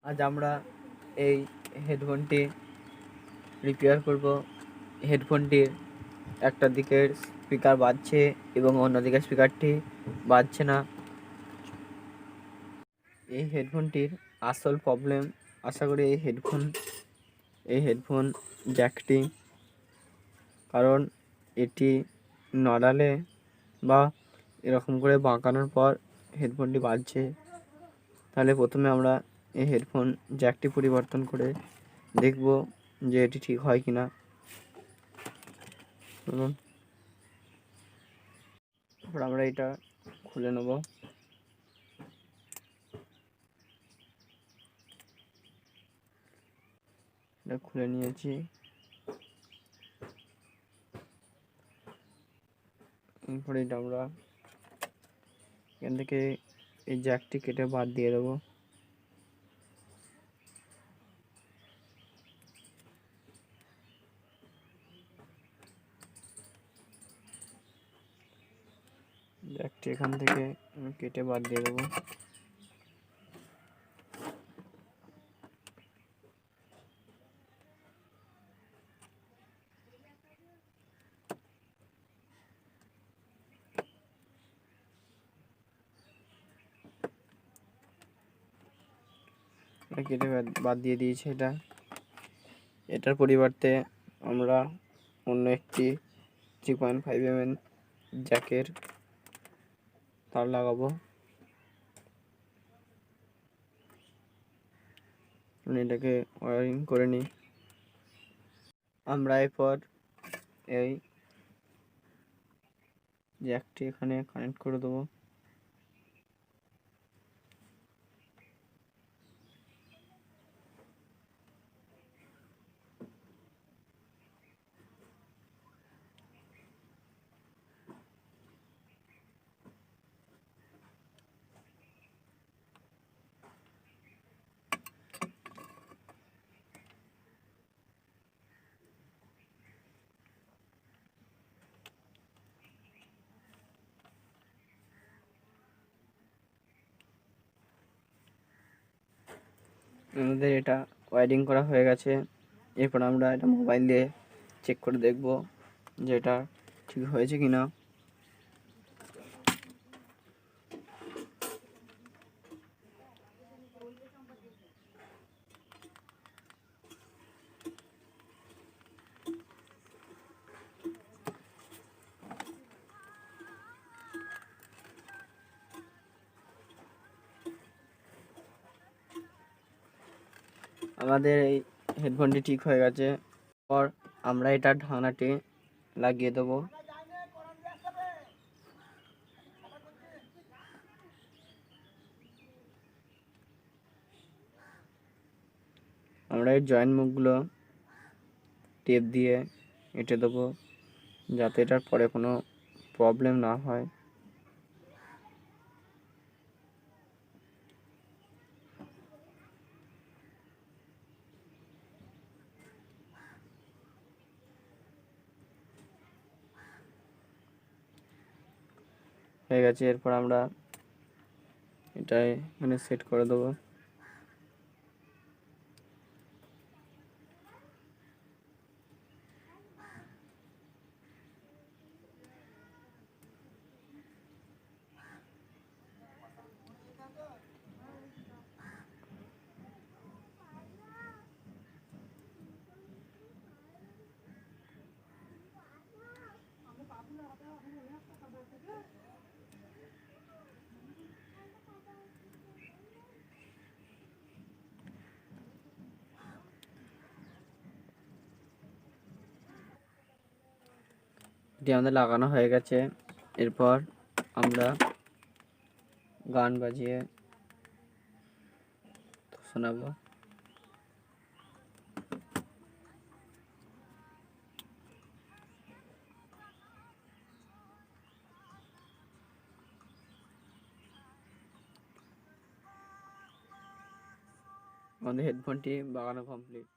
আজ আমরা এই হেডফোনটি রিপেয়ার করব। হেডফোনটির একটা দিকের স্পিকার বাজছে এবং অন্য দিকের স্পিকারটি বাজছে না। এই হেডফোনটির আসল প্রবলেম, আশা করি এই হেডফোন জ্যাকটি, কারণ এটি নড়ালে বা এরকম করে বাঁকানোর পর হেডফোনটি বাজছে। তাহলে প্রথমে আমরা এই হেডফোন জ্যাকটি পরিবর্তন করে দেখব যে এটি ঠিক হয় কিনা। তারপর আমরা এটা খুলে নেব। এটা খুলে নিয়েছি। এরপরে এটা আমরা এখান থেকে এই জ্যাকটি কেটে বাদ দিয়ে দেবো। জ্যাকটি এখান থেকে কেটে বাদ দিয়ে দেবো। কেটে বাদ দিয়ে দিয়েছি। এটার পরিবর্তে আমরা অন্য একটি 3.5 mm জ্যাকের তার লাগাবো। এটাকে ওয়্যারিং করে নিই। আমরা এরপর এই জ্যাকটি এখানে কানেক্ট করে দেবো। আমাদের এটা ওয়্যারিং করা হয়ে গেছে। এরপর আমরা এটা মোবাইল দিয়ে চেক করে দেখব যে এটা ঠিক হয়েছে কিনা। আমাদের এই হেডফোনটি ঠিক হয়ে গেছে। পর আমরা এটার ঢাকনাটি লাগিয়ে দেবো। আমরা এর জয়েন্ট মুখগুলো টেপ দিয়ে এঁটে দেবো, যাতে এটার পরে কোনো প্রবলেম না হয়। হয়ে গেছে। এরপর আমরা এটা এখানে সেট করে দেবো। এটি আমাদের লাগানো হয়ে গেছে। এরপর আমরা গান বাজিয়ে শোনাবো। আমাদের হেডফোনটি বাগানো কমপ্লিট।